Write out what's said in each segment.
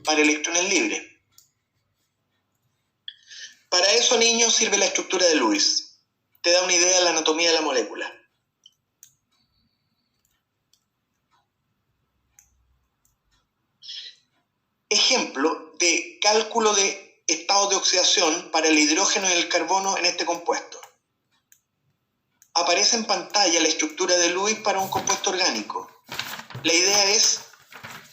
para electrones libres. Para eso, niños, sirve la estructura de Lewis. Te da una idea de la anatomía de la molécula. Ejemplo de cálculo de estado de oxidación para el hidrógeno y el carbono en este compuesto. Aparece en pantalla la estructura de Lewis para un compuesto orgánico. La idea es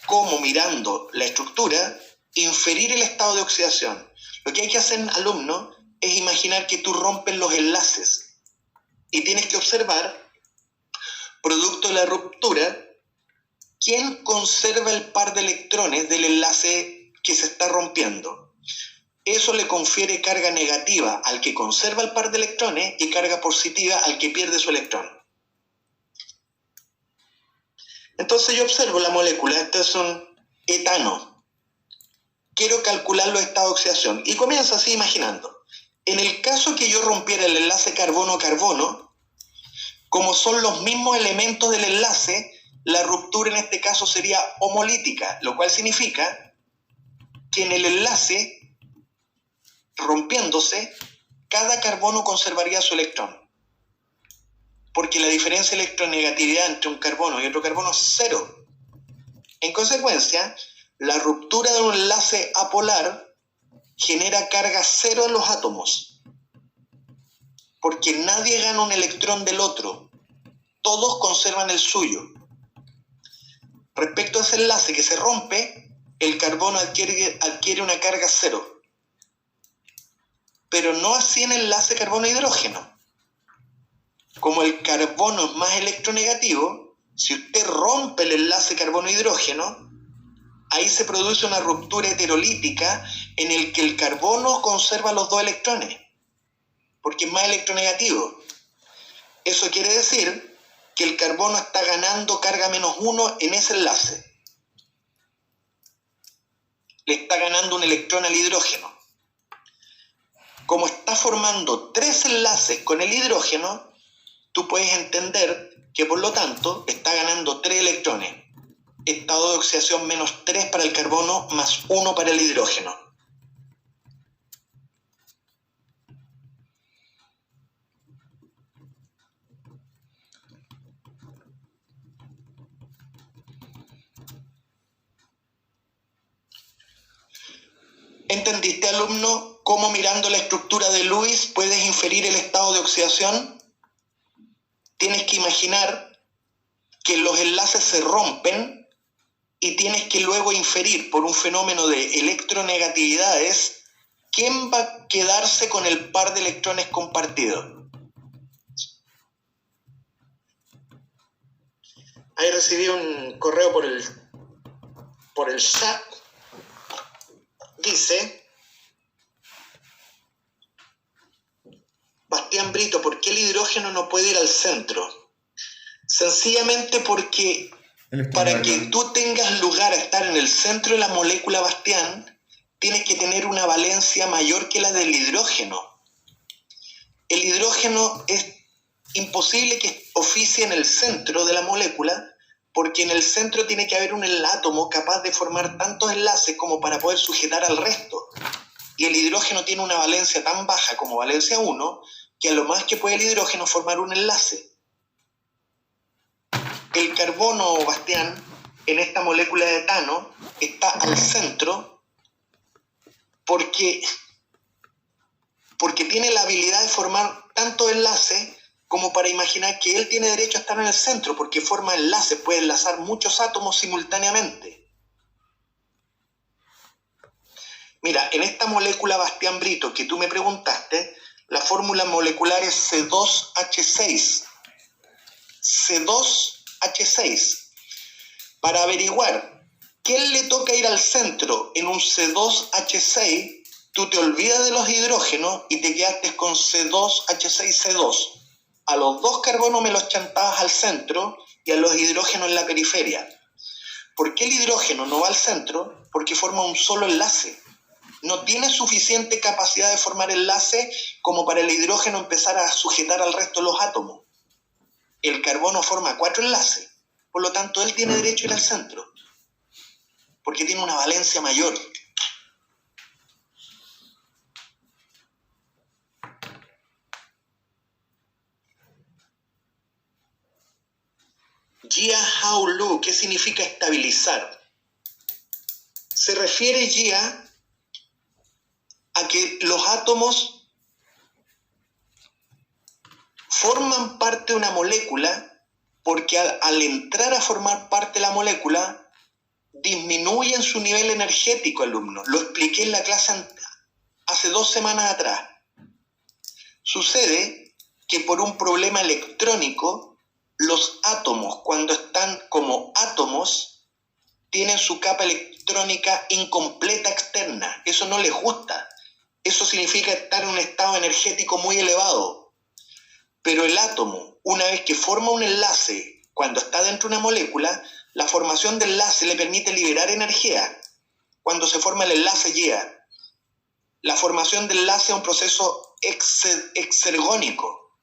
cómo, mirando la estructura, inferir el estado de oxidación. Lo que hay que hacer, alumno, es imaginar que tú rompes los enlaces y tienes que observar, producto de la ruptura, quién conserva el par de electrones del enlace que se está rompiendo. Eso le confiere carga negativa al que conserva el par de electrones y carga positiva al que pierde su electrón. Entonces yo observo la molécula, este es un etano. Quiero calcular los estados de oxidación y comienzo así imaginando. En el caso que yo rompiera el enlace carbono-carbono, como son los mismos elementos del enlace, la ruptura en este caso sería homolítica, lo cual significa que en el enlace, rompiéndose, cada carbono conservaría su electrón. Porque la diferencia de electronegatividad entre un carbono y otro carbono es cero. En consecuencia, la ruptura de un enlace apolar genera carga cero en los átomos. Porque nadie gana un electrón del otro. Todos conservan el suyo. Respecto a ese enlace que se rompe, el carbono adquiere una carga cero. Pero no así en el enlace carbono-hidrógeno. Como el carbono es más electronegativo, si usted rompe el enlace carbono-hidrógeno, ahí se produce una ruptura heterolítica en el que el carbono conserva los dos electrones, porque es más electronegativo. Eso quiere decir que el carbono está ganando carga -1 en ese enlace. Le está ganando un electrón al hidrógeno. Como está formando 3 enlaces con el hidrógeno, tú puedes entender que por lo tanto está ganando 3 electrones. Estado de oxidación -3 para el carbono, +1 para el hidrógeno. ¿Entendiste, alumno, cómo mirando la estructura de Lewis puedes inferir el estado de oxidación? Tienes que imaginar que los enlaces se rompen y tienes que luego inferir por un fenómeno de electronegatividades quién va a quedarse con el par de electrones compartido. Ahí recibí un correo por el chat. Dice: Bastián Brito, ¿por qué el hidrógeno no puede ir al centro? Sencillamente porque para que tú tengas lugar a estar en el centro de la molécula, Bastián, tienes que tener una valencia mayor que la del hidrógeno. El hidrógeno es imposible que oficie en el centro de la molécula, porque en el centro tiene que haber un átomo capaz de formar tantos enlaces como para poder sujetar al resto. Y el hidrógeno tiene una valencia tan baja como valencia 1, que a lo más que puede el hidrógeno formar un enlace. El carbono, Bastián, en esta molécula de etano, está al centro porque tiene la habilidad de formar tantos enlaces como para imaginar que él tiene derecho a estar en el centro, porque forma enlaces, puede enlazar muchos átomos simultáneamente. Mira, en esta molécula, Bastián Brito, que tú me preguntaste, la fórmula molecular es C2H6. C2H6. Para averiguar quién le toca ir al centro en un C2H6, tú te olvidas de los hidrógenos y te quedaste con C2H6C2. A los 2 carbonos me los chantabas al centro y a los hidrógenos en la periferia. ¿Por qué el hidrógeno no va al centro? Porque forma un solo enlace. No tiene suficiente capacidad de formar enlace como para el hidrógeno empezar a sujetar al resto de los átomos. El carbono forma 4 enlaces, por lo tanto él tiene derecho a ir al centro. porque tiene una valencia mayor. Jia Hao Lu, ¿qué significa estabilizar? Se refiere Jia a que los átomos forman parte de una molécula porque al entrar a formar parte de la molécula disminuyen su nivel energético, alumnos. Lo expliqué en la clase hace 2 semanas atrás. Sucede que por un problema electrónico, los átomos, cuando están como átomos, tienen su capa electrónica incompleta externa. Eso no les gusta. Eso significa estar en un estado energético muy elevado. Pero el átomo, una vez que forma un enlace, cuando está dentro de una molécula, la formación del enlace le permite liberar energía. Cuando se forma el enlace Jia, la formación del enlace es un proceso exergónico.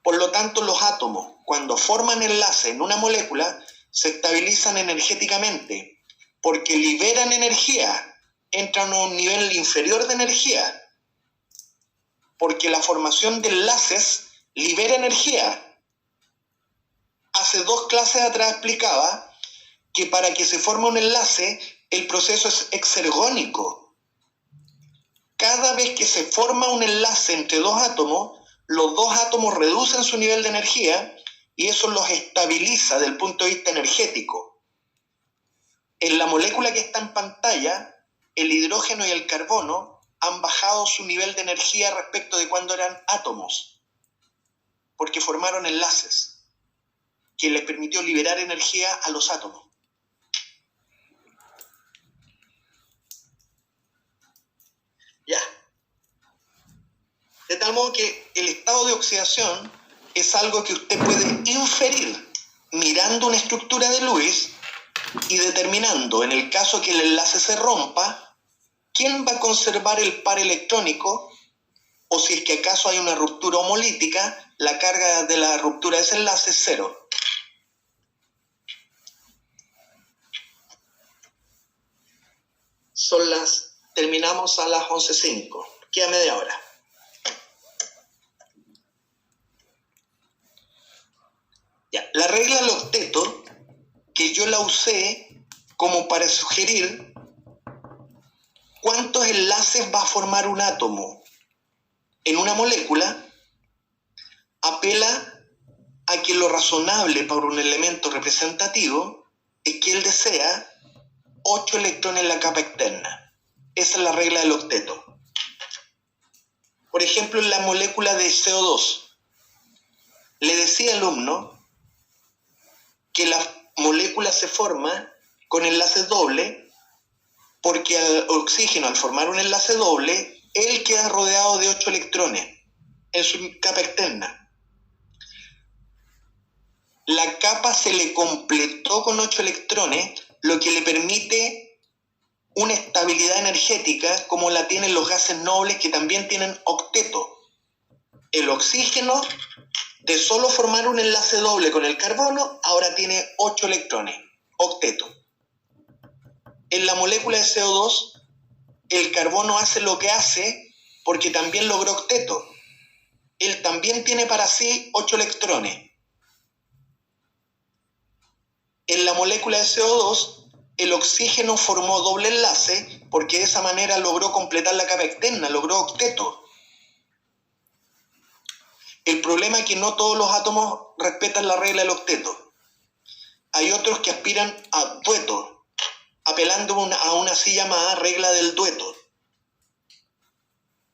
Por lo tanto, los átomos, cuando forman enlace en una molécula, se estabilizan energéticamente, porque liberan energía, entran a un nivel inferior de energía, porque la formación de enlaces libera energía. Hace 2 clases atrás explicaba que para que se forme un enlace, el proceso es exergónico. Cada vez que se forma un enlace entre 2 átomos, los 2 átomos reducen su nivel de energía y eso los estabiliza desde el punto de vista energético. En la molécula que está en pantalla, el hidrógeno y el carbono han bajado su nivel de energía respecto de cuando eran átomos, porque formaron enlaces que les permitió liberar energía a los átomos. Ya. De tal modo que el estado de oxidación es algo que usted puede inferir mirando una estructura de Lewis y determinando, en el caso que el enlace se rompa, quién va a conservar el par electrónico, o si es que acaso hay una ruptura homolítica, la carga de la ruptura de ese enlace es 0. Terminamos a las 11:05. Queda media hora. Ya, la regla del octeto, que yo la usé como para sugerir cuántos enlaces va a formar un átomo en una molécula, apela a que lo razonable para un elemento representativo es que él desea 8 electrones en la capa externa. Esa es la regla del octeto. Por ejemplo, en la molécula de CO2, le decía al alumno que la molécula se forma con enlaces dobles porque al oxígeno, al formar un enlace doble, él queda rodeado de 8 electrones en su capa externa. La capa se le completó con 8 electrones, lo que le permite una estabilidad energética como la tienen los gases nobles que también tienen octeto. El oxígeno, de solo formar un enlace doble con el carbono, ahora tiene 8 electrones, octeto. En la molécula de CO2, el carbono hace lo que hace porque también logró octeto. Él también tiene para sí 8 electrones. En la molécula de CO2, el oxígeno formó doble enlace porque de esa manera logró completar la capa externa, logró octeto. El problema es que no todos los átomos respetan la regla del octeto. Hay otros que aspiran a dueto, apelando a una así llamada regla del dueto.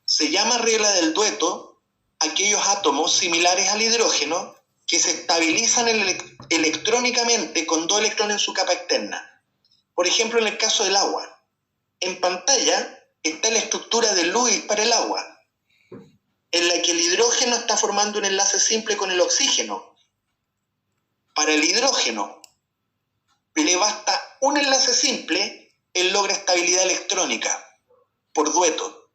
Se llama regla del dueto aquellos átomos similares al hidrógeno que se estabilizan electrónicamente con 2 electrones en su capa externa. Por ejemplo, en el caso del agua. En pantalla está la estructura de Lewis para el agua, en la que el hidrógeno está formando un enlace simple con el oxígeno. Para el hidrógeno le basta un enlace simple, él logra estabilidad electrónica por dueto.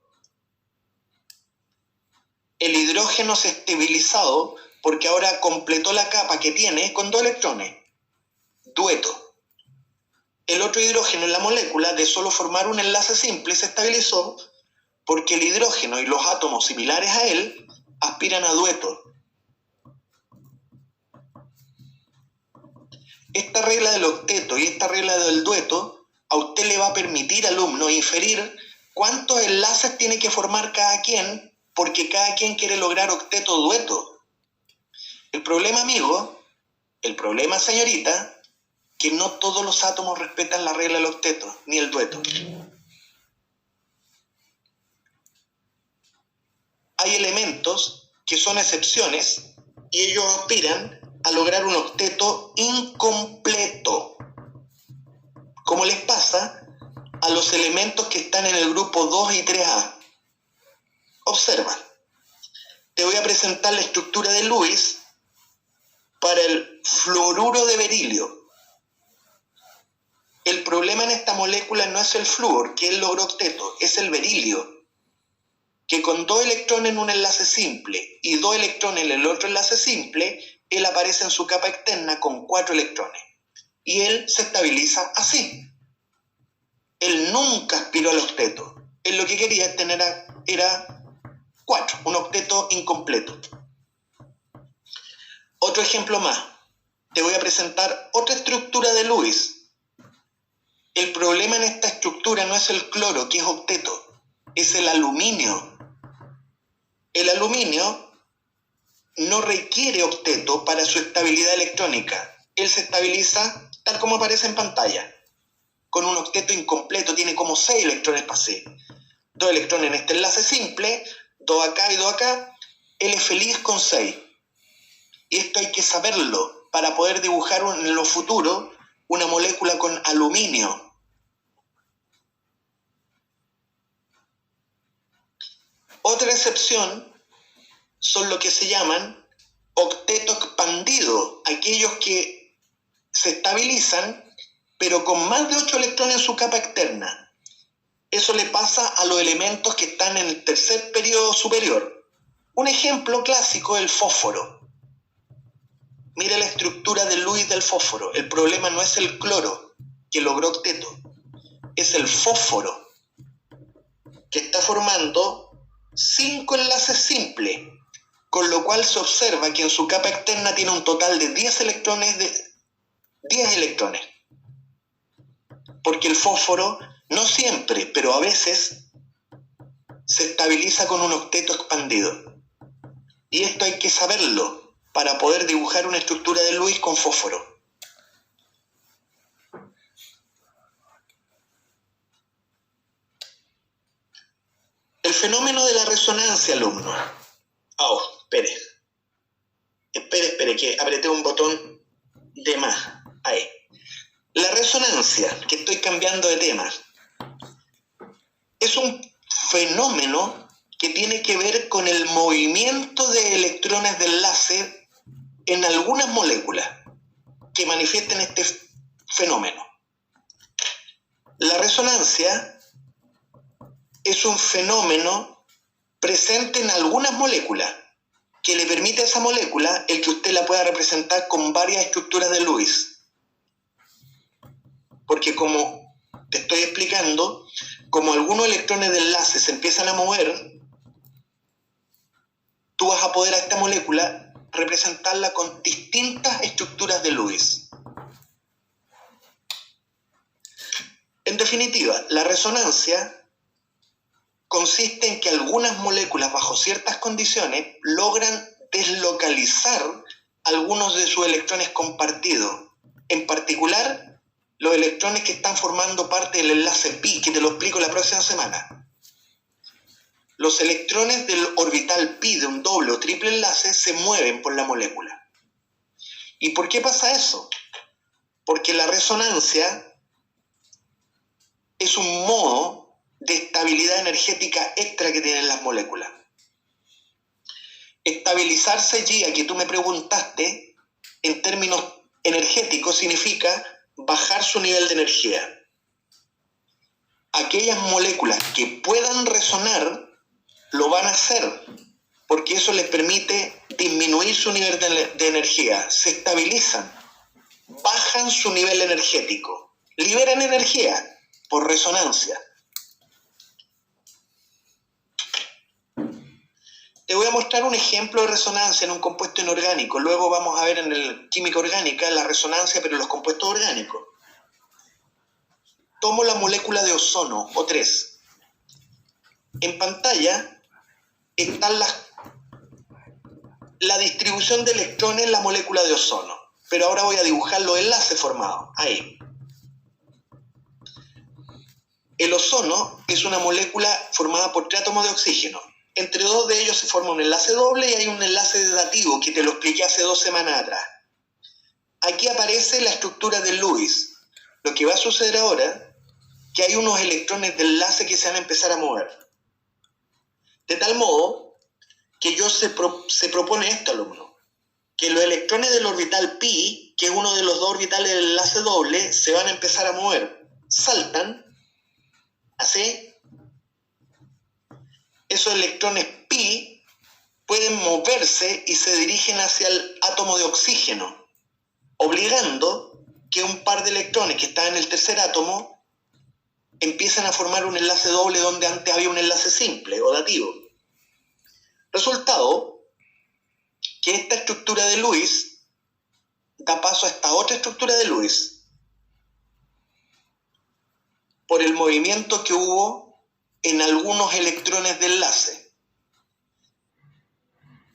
El hidrógeno se ha estabilizado porque ahora completó la capa que tiene con 2 electrones, dueto. El otro hidrógeno en la molécula, de solo formar un enlace simple, se estabilizó porque el hidrógeno y los átomos similares a él aspiran a dueto. Esta regla del octeto y esta regla del dueto a usted le va a permitir, alumno, inferir cuántos enlaces tiene que formar cada quien, porque cada quien quiere lograr octeto o dueto. El problema, amigo, el problema, señorita, que no todos los átomos respetan la regla del octeto ni el dueto. Hay elementos que son excepciones y ellos aspiran a lograr un octeto incompleto, como les pasa a los elementos que están en el grupo 2 y 3A. Observa, te voy a presentar la estructura de Lewis para el fluoruro de berilio. El problema en esta molécula no es el flúor, que él logró octeto, es el berilio, que con 2 electrones en un enlace simple y 2 electrones en el otro enlace simple, él aparece en su capa externa con 4 electrones. Y él se estabiliza así. Él nunca aspiró al octeto. Él lo que quería tener era 4, un octeto incompleto. Otro ejemplo más. Te voy a presentar otra estructura de Lewis. El problema en esta estructura no es el cloro, que es octeto, es el aluminio. El aluminio no requiere octeto para su estabilidad electrónica. Él se estabiliza tal como aparece en pantalla, con un octeto incompleto, tiene como 6 electrones para C. 2 electrones en este enlace simple, 2 acá y 2 acá. Él es feliz con 6. Y esto hay que saberlo para poder dibujar en lo futuro una molécula con aluminio. Otra excepción son lo que se llaman octeto expandido, aquellos que se estabilizan pero con más de 8 electrones en su capa externa. Eso le pasa a los elementos que están en el tercer periodo superior. Un ejemplo clásico es el fósforo. Mira la estructura de Lewis del fósforo. El problema no es el cloro, que logró octeto, es el fósforo, que está formando 5 enlaces simples, con lo cual se observa que en su capa externa tiene un total de 10 electrones, porque el fósforo no siempre, pero a veces se estabiliza con un octeto expandido. Y esto hay que saberlo para poder dibujar una estructura de Lewis con fósforo. El fenómeno de la resonancia, alumno. Espere, que apreté un botón de más. Ahí. La resonancia, que estoy cambiando de tema, es un fenómeno que tiene que ver con el movimiento de electrones de enlace en algunas moléculas que manifiesten este fenómeno. La resonancia es un fenómeno presente en algunas moléculas que le permite a esa molécula el que usted la pueda representar con varias estructuras de Lewis. Porque como te estoy explicando, como algunos electrones de enlace se empiezan a mover, tú vas a poder a esta molécula representarla con distintas estructuras de Lewis. En definitiva, la resonancia consiste en que algunas moléculas bajo ciertas condiciones logran deslocalizar algunos de sus electrones compartidos. En particular, los electrones que están formando parte del enlace pi, que te lo explico la próxima semana. Los electrones del orbital pi de un doble o triple enlace se mueven por la molécula. ¿Y por qué pasa eso? Porque la resonancia es un modo de estabilidad energética extra que tienen las moléculas. Estabilizarse allí, a que tú me preguntaste, en términos energéticos significa bajar su nivel de energía. Aquellas moléculas que puedan resonar lo van a hacer, porque eso les permite disminuir su nivel de energía. Se estabilizan, bajan su nivel energético. liberan energía por resonancia. Te voy a mostrar un ejemplo de resonancia en un compuesto inorgánico. Luego vamos a ver en el química orgánica la resonancia, pero en los compuestos orgánicos. Tomo la molécula de ozono, O3. En pantalla está la distribución de electrones en la molécula de ozono. Pero ahora voy a dibujar los enlaces formados. Ahí. El ozono es una molécula formada por 3 átomos de oxígeno. Entre 2 de ellos se forma un enlace doble y hay un enlace dativo que te lo expliqué hace 2 semanas atrás. Aquí aparece la estructura de Lewis. Lo que va a suceder ahora es que hay unos electrones de enlace que se van a empezar a mover. De tal modo que se propone esto, alumno, que los electrones del orbital pi, que es uno de los 2 orbitales del enlace doble, se van a empezar a mover. Saltan, así. Esos electrones pi pueden moverse y se dirigen hacia el átomo de oxígeno, obligando que un par de electrones que están en el tercer átomo empiezan a formar un enlace doble donde antes había un enlace simple o dativo. Resultado, que esta estructura de Lewis da paso a esta otra estructura de Lewis por el movimiento que hubo en algunos electrones de enlace.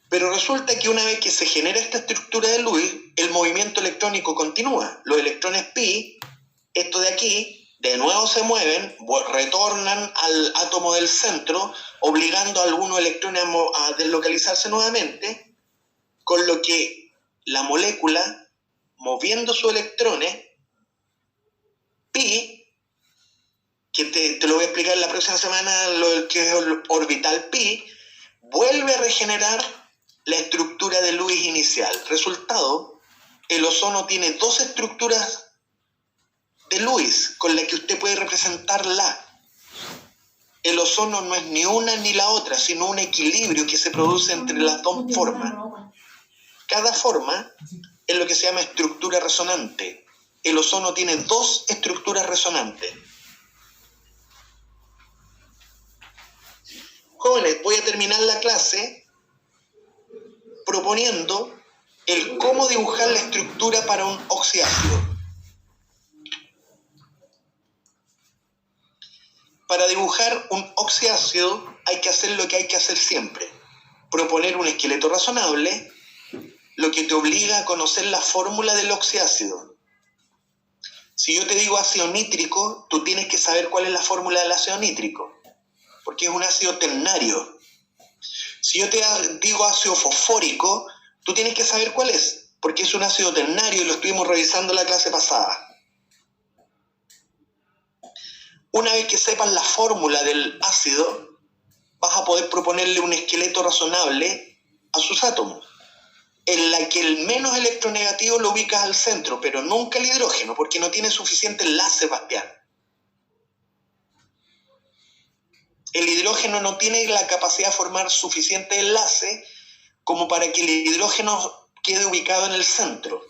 Pero resulta que una vez que se genera esta estructura de Lewis, el movimiento electrónico continúa. Los electrones pi, esto de aquí, de nuevo se mueven, retornan al átomo del centro, obligando a algunos electrones a deslocalizarse nuevamente, con lo que la molécula, moviendo sus electrones, pi, que te lo voy a explicar en la próxima semana, lo que es el orbital pi, vuelve a regenerar la estructura de Lewis inicial. Resultado, el ozono tiene 2 estructuras de Lewis con las que usted puede representarla. El ozono no es ni una ni la otra, sino un equilibrio que se produce entre las 2 formas. Cada forma es lo que se llama estructura resonante. El ozono tiene 2 estructuras resonantes. Jóvenes, voy a terminar la clase proponiendo el cómo dibujar la estructura para un oxiácido. Para dibujar un oxiácido hay que hacer lo que hay que hacer siempre. Proponer un esqueleto razonable, lo que te obliga a conocer la fórmula del oxiácido. Si yo te digo ácido nítrico, tú tienes que saber cuál es la fórmula del ácido nítrico, porque es un ácido ternario. Si yo te digo ácido fosfórico, tú tienes que saber cuál es, porque es un ácido ternario y lo estuvimos revisando en la clase pasada. Una vez que sepas la fórmula del ácido, vas a poder proponerle un esqueleto razonable a sus átomos, en la que el menos electronegativo lo ubicas al centro, pero nunca el hidrógeno, porque no tiene suficiente enlace Bastián. El hidrógeno no tiene la capacidad de formar suficiente enlace como para que el hidrógeno quede ubicado en el centro.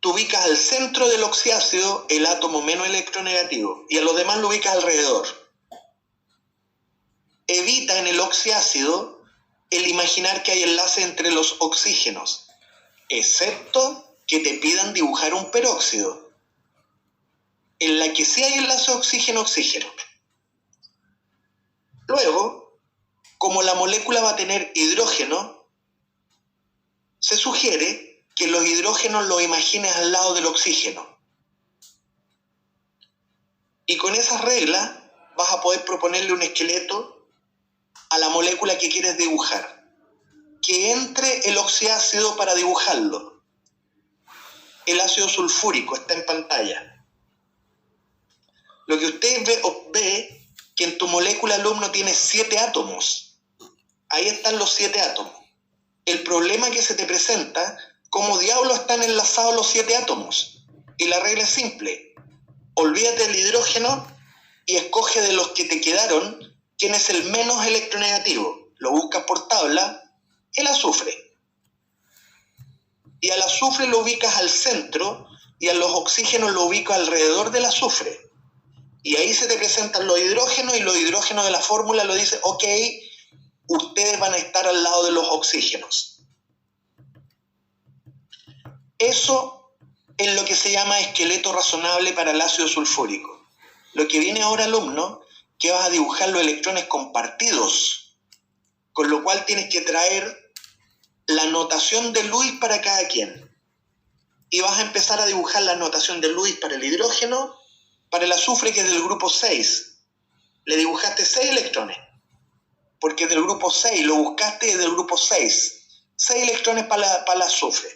Tú ubicas al centro del oxiácido el átomo menos electronegativo y a los demás lo ubicas alrededor. Evita en el oxiácido el imaginar que hay enlace entre los oxígenos, excepto que te pidan dibujar un peróxido, en la que sí hay enlace oxígeno-oxígeno. Luego, como la molécula va a tener hidrógeno, se sugiere que los hidrógenos los imagines al lado del oxígeno. Y con esas reglas vas a poder proponerle un esqueleto a la molécula que quieres dibujar. Que entre el oxiácido para dibujarlo. El ácido sulfúrico está en pantalla. Lo que usted ve que en tu molécula, alumno, tiene 7 átomos. Ahí están los 7 átomos. El problema que se te presenta, ¿cómo diablos están enlazados los 7 átomos? Y la regla es simple. Olvídate del hidrógeno y escoge de los que te quedaron quién es el menos electronegativo. Lo buscas por tabla, el azufre. Y al azufre lo ubicas al centro y a los oxígenos lo ubico alrededor del azufre. Y ahí se te presentan los hidrógenos y los hidrógenos de la fórmula lo dice, ok, ustedes van a estar al lado de los oxígenos. Eso es lo que se llama esqueleto razonable para el ácido sulfúrico. Lo que viene ahora, alumno, que vas a dibujar los electrones compartidos, con lo cual tienes que traer la notación de Lewis para cada quien. Y vas a empezar a dibujar la notación de Lewis para el hidrógeno, para el azufre, que es del grupo 6. Le dibujaste 6 electrones, porque del grupo 6, lo buscaste del grupo 6. 6 electrones para el azufre.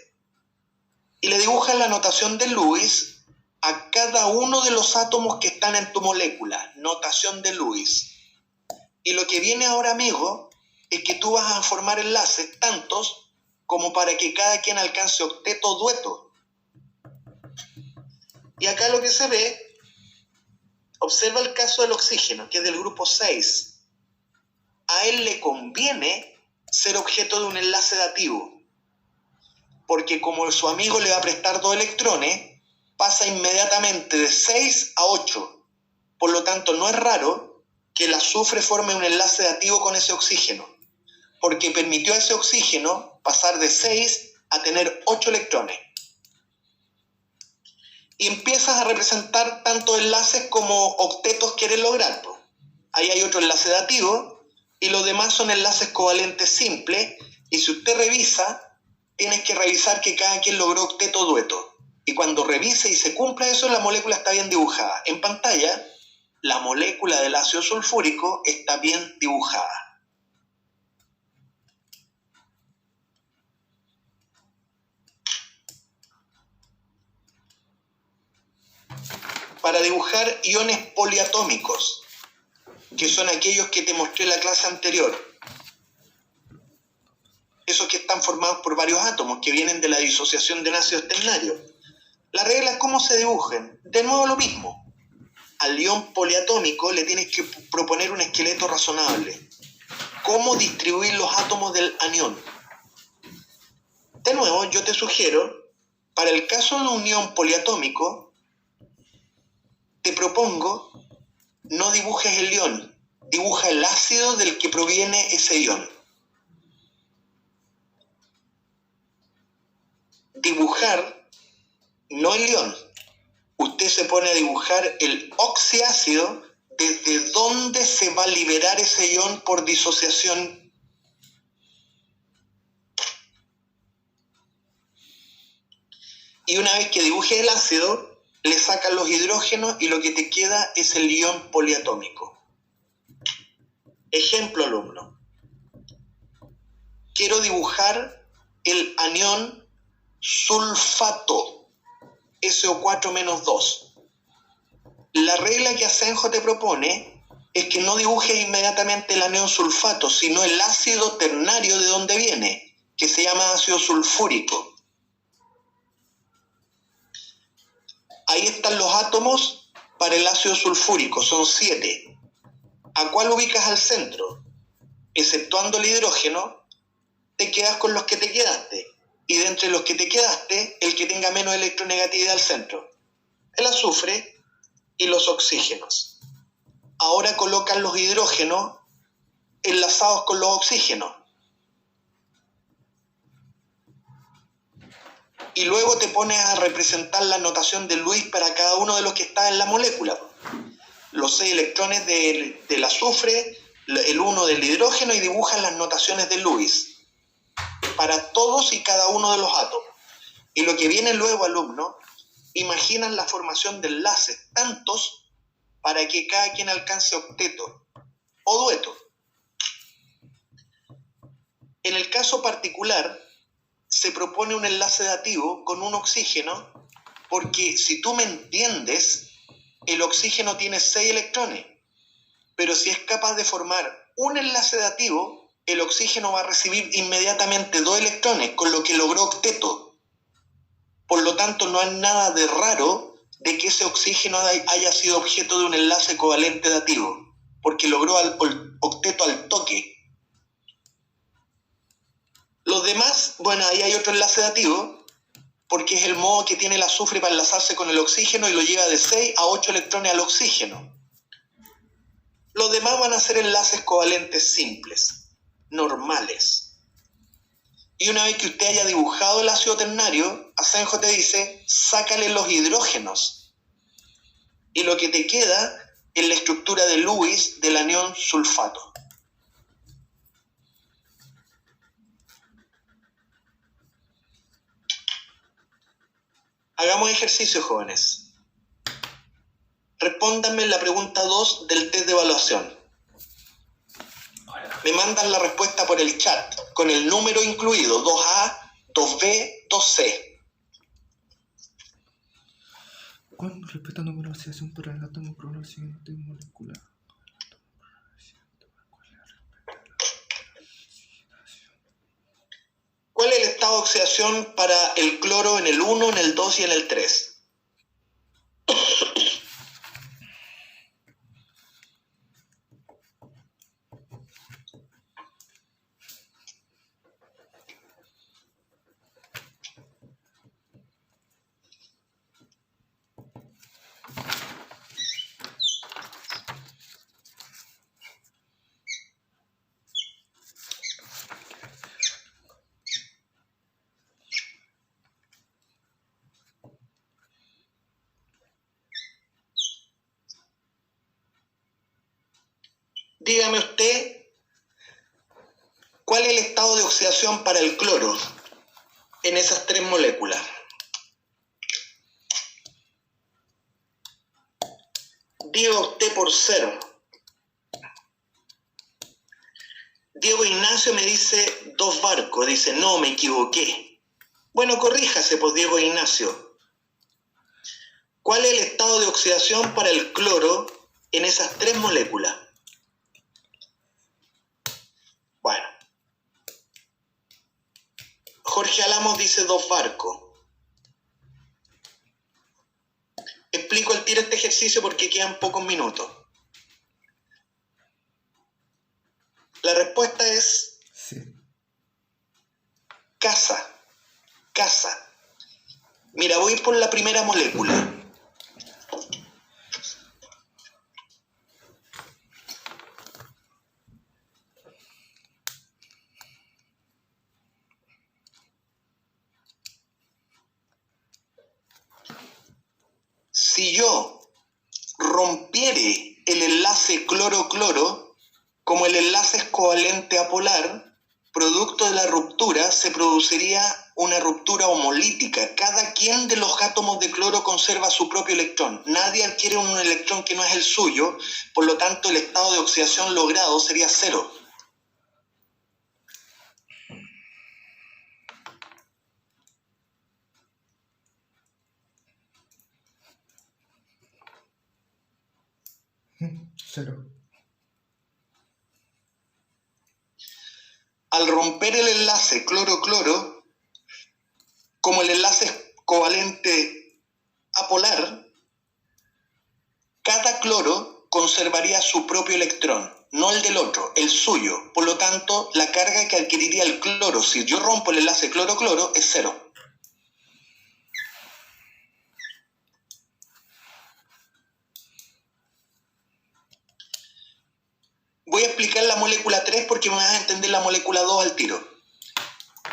Y le dibujas la notación de Lewis a cada uno de los átomos que están en tu molécula. Notación de Lewis. Y lo que viene ahora, amigo, es que tú vas a formar enlaces tantos como para que cada quien alcance octeto o dueto. Y acá lo que se ve, observa el caso del oxígeno, que es del grupo 6. A él le conviene ser objeto de un enlace dativo, porque como su amigo le va a prestar 2 electrones, pasa inmediatamente de 6 a 8. Por lo tanto, no es raro que el azufre forme un enlace dativo con ese oxígeno, porque permitió a ese oxígeno pasar de 6 a tener 8 electrones. Y empiezas a representar tantos enlaces como octetos quieres lograr. Ahí hay otro enlace dativo, y los demás son enlaces covalentes simples, y si usted revisa, tienes que revisar que cada quien logró octeto o dueto. Y cuando revise y se cumpla eso, la molécula está bien dibujada. En pantalla, la molécula del ácido sulfúrico está bien dibujada. Para dibujar iones poliatómicos, que son aquellos que te mostré en la clase anterior, esos que están formados por varios átomos que vienen de la disociación de ácidos ternarios. La regla es cómo se dibujen. De nuevo lo mismo. Al ion poliatómico le tienes que proponer un esqueleto razonable. ¿Cómo distribuir los átomos del anión? De nuevo, yo te sugiero, para el caso de un ion poliatómico, te propongo, no dibujes el ion, dibuja el ácido del que proviene ese ion. Dibujar, no el ion. Usted se pone a dibujar el oxiácido desde donde se va a liberar ese ion por disociación. Y una vez que dibuje el ácido, le sacan los hidrógenos y lo que te queda es el ion poliatómico. Ejemplo, alumno. Quiero dibujar el anión sulfato, SO4-2. La regla que Asenjo te propone es que no dibujes inmediatamente el anión sulfato, sino el ácido ternario de donde viene, que se llama ácido sulfúrico. Ahí están los átomos para el ácido sulfúrico, son 7. ¿A cuál ubicas al centro? Exceptuando el hidrógeno, te quedas con los que te quedaste. Y de entre los que te quedaste, el que tenga menos electronegatividad al centro. El azufre y los oxígenos. Ahora colocan los hidrógenos enlazados con los oxígenos. Y luego te pones a representar la notación de Lewis para cada uno de los que está en la molécula. Los 6 electrones del azufre, el 1 del hidrógeno, y dibujan las notaciones de Lewis para todos y cada uno de los átomos. Y lo que viene luego, alumno, imaginan la formación de enlaces, tantos para que cada quien alcance octeto o dueto. En el caso particular, se propone un enlace dativo con un oxígeno, porque si tú me entiendes, el oxígeno tiene 6 electrones, pero si es capaz de formar un enlace dativo, el oxígeno va a recibir inmediatamente 2 electrones, con lo que logró octeto. Por lo tanto, no hay nada de raro de que ese oxígeno haya sido objeto de un enlace covalente dativo, porque logró octeto al toque. Los demás, bueno, ahí hay otro enlace dativo, porque es el modo que tiene el azufre para enlazarse con el oxígeno y lo lleva de 6 a 8 electrones al oxígeno. Los demás van a ser enlaces covalentes simples, normales. Y una vez que usted haya dibujado el ácido ternario, Asenjo te dice, sácale los hidrógenos. Y lo que te queda es la estructura de Lewis del anión sulfato. Hagamos ejercicio, jóvenes. Respóndanme la pregunta 2 del test de evaluación. Me mandan la respuesta por el chat, con el número incluido, 2A, 2B, 2C. Cuando respetando una oxidación para el átomo cloro al siguiente molecular. ¿Cuál es el estado de oxidación para el cloro en el 1, en el 2 y en el 3? Dígame usted, ¿cuál es el estado de oxidación para el cloro en esas 3 moléculas? Diga usted por 0. Diego Ignacio me dice 2 barcos, dice, no, me equivoqué. Bueno, corríjase, pues, Diego Ignacio. ¿Cuál es el estado de oxidación para el cloro en esas 3 moléculas? Bueno. Jorge Alamos dice 2 barcos. Explico al tiro este ejercicio porque quedan pocos minutos. La respuesta es... Sí. Casa. Mira, voy por la primera molécula. Si yo rompiere el enlace cloro-cloro, como el enlace es covalente apolar, producto de la ruptura se produciría una ruptura homolítica. Cada quien de los átomos de cloro conserva su propio electrón. Nadie adquiere un electrón que no es el suyo, por lo tanto el estado de oxidación logrado sería 0. Cero. Al romper el enlace cloro-cloro, como el enlace es covalente apolar, cada cloro conservaría su propio electrón, no el del otro, el suyo. Por lo tanto, la carga que adquiriría el cloro si yo rompo el enlace cloro-cloro es 0. Voy a explicar la molécula 3 porque me vas a entender la molécula 2 al tiro.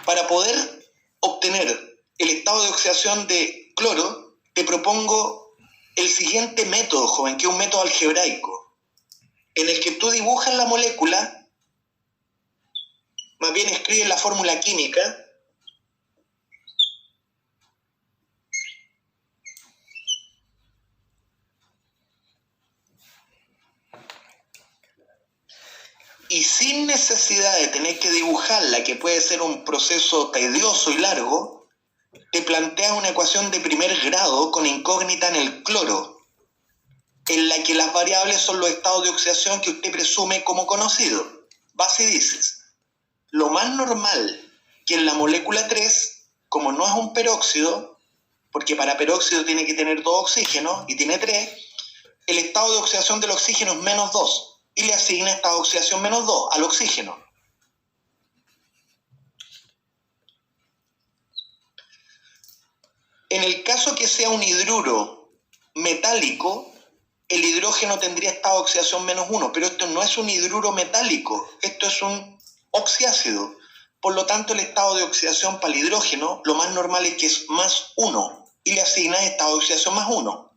Para poder obtener el estado de oxidación de cloro, te propongo el siguiente método, joven, que es un método algebraico, en el que tú dibujas la molécula, más bien escribes la fórmula química, y sin necesidad de tener que dibujarla, que puede ser un proceso tedioso y largo, te planteas una ecuación de primer grado con incógnita en el cloro, en la que las variables son los estados de oxidación que usted presume como conocido. Vas y dices, lo más normal que en la molécula 3, como no es un peróxido, porque para peróxido tiene que tener 2 oxígenos y tiene 3, el estado de oxidación del oxígeno es menos 2. Y le asigna estado de oxidación menos 2 al oxígeno. En el caso que sea un hidruro metálico, el hidrógeno tendría estado de oxidación -1, pero esto no es un hidruro metálico, esto es un oxiácido. Por lo tanto, el estado de oxidación para el hidrógeno, lo más normal es que es +1, y le asignas estado de oxidación +1.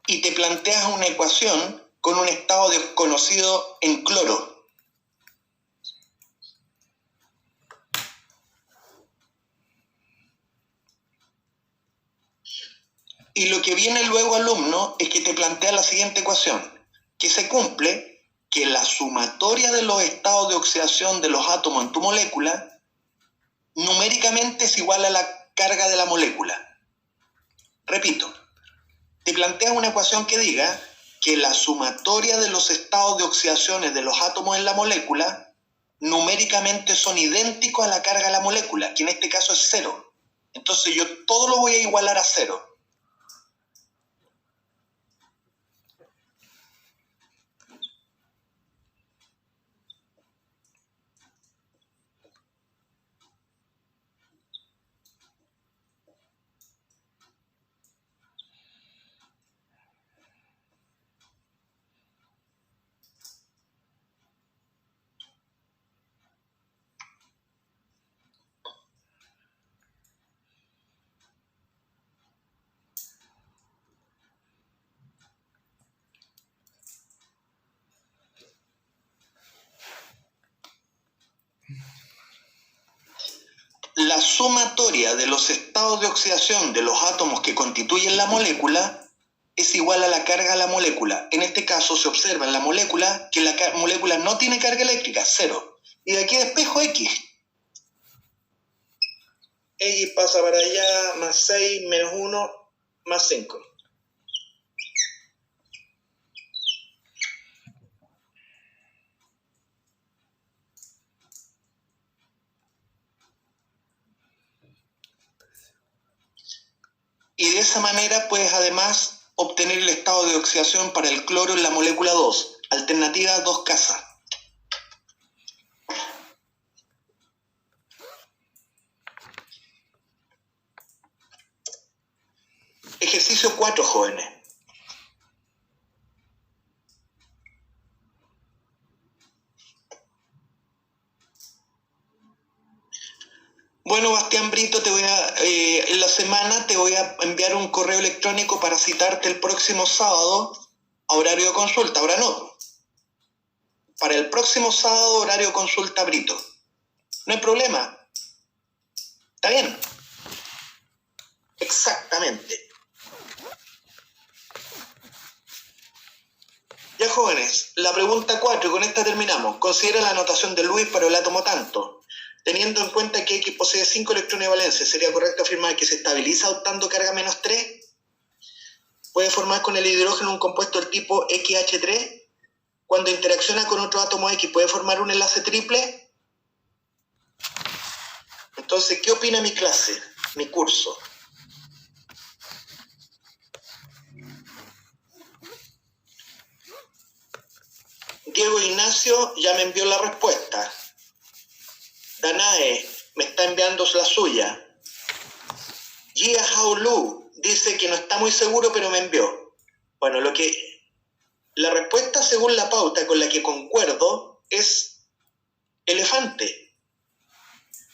Y te planteas una ecuación con un estado desconocido en cloro. Y lo que viene luego, alumno, es que te plantea la siguiente ecuación, que se cumple que la sumatoria de los estados de oxidación de los átomos en tu molécula numéricamente es igual a la carga de la molécula. Repito, te planteas una ecuación que diga que la sumatoria de los estados de oxidaciones de los átomos en la molécula numéricamente son idénticos a la carga de la molécula, que en este caso es 0. Entonces yo todo lo voy a igualar a 0. La sumatoria de los estados de oxidación de los átomos que constituyen la molécula es igual a la carga de la molécula. En este caso se observa en la molécula que la molécula no tiene carga eléctrica, 0. Y de aquí despejo X. X pasa para allá, +6, -1, +5. Y de esa manera puedes además obtener el estado de oxidación para el cloro en la molécula 2. Alternativa 2 casa. Ejercicio 4, jóvenes. Bueno, Bastián Brito, en la semana te voy a enviar un correo electrónico para citarte el próximo sábado a horario de consulta. Ahora no. Para el próximo sábado, horario de consulta, Brito. No hay problema. ¿Está bien? Exactamente. Ya, jóvenes, la pregunta 4, y con esta terminamos. Considera la notación de Lewis para el átomo tanto. Teniendo en cuenta que X posee 5 electrones de valencia, ¿sería correcto afirmar que se estabiliza adoptando carga -3? ¿Puede formar con el hidrógeno un compuesto del tipo XH3? Cuando interacciona con otro átomo X, ¿puede formar un enlace triple? Entonces, ¿qué opina mi clase, mi curso? Diego Ignacio ya me envió la respuesta. Danae me está enviando la suya. Jia Haolu dice que no está muy seguro, pero me envió. Bueno, la respuesta según la pauta con la que concuerdo es elefante.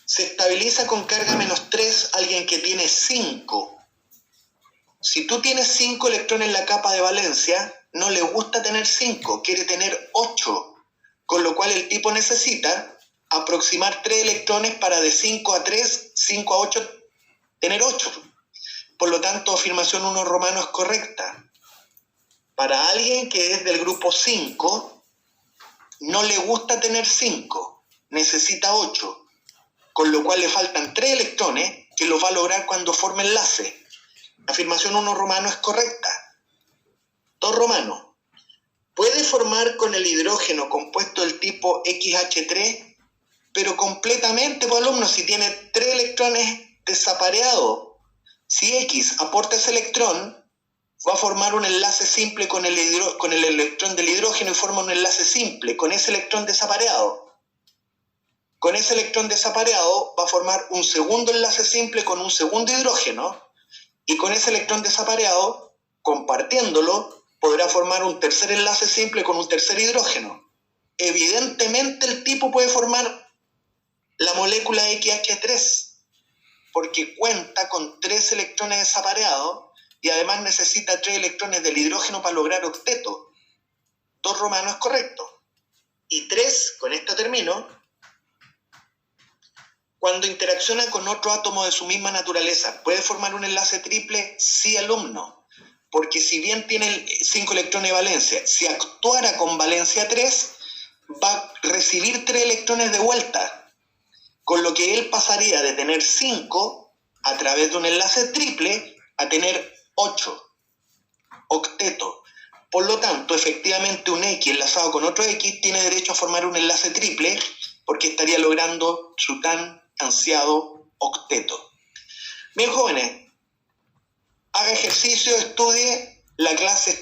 Se estabiliza con carga -3 alguien que tiene 5. Si tú tienes 5 electrones en la capa de valencia, no le gusta tener 5, quiere tener 8. Con lo cual el tipo necesita aproximar 3 electrones para de 5 a 3, 5 a 8, tener 8. Por lo tanto, afirmación 1 romano es correcta. Para alguien que es del grupo 5, no le gusta tener 5, necesita 8. Con lo cual le faltan 3 electrones que los va a lograr cuando forme enlace. Afirmación 1 romano es correcta. 2 romano. Puede formar con el hidrógeno compuesto del tipo XH3, pero completamente, pues alumnos, si tiene 3 electrones desapareados, si X aporta ese electrón, va a formar un enlace simple con el electrón del hidrógeno y forma un enlace simple con ese electrón desapareado. Con ese electrón desapareado va a formar un segundo enlace simple con un segundo hidrógeno, y con ese electrón desapareado, compartiéndolo, podrá formar un tercer enlace simple con un tercer hidrógeno. Evidentemente el tipo puede formar la molécula XH3, porque cuenta con 3 electrones desapareados y además necesita 3 electrones del hidrógeno para lograr octeto. 2 romano es correcto. Y 3, con esto termino, cuando interacciona con otro átomo de su misma naturaleza, ¿puede formar un enlace triple? Sí, alumno. Porque si bien tiene 5 electrones de valencia, si actuara con valencia 3, va a recibir 3 electrones de vuelta. Con lo que él pasaría de tener 5 a través de un enlace triple a tener 8. Octeto. Por lo tanto, efectivamente un X enlazado con otro X tiene derecho a formar un enlace triple porque estaría logrando su tan ansiado octeto. Bien, jóvenes, haga ejercicio, estudie, la clase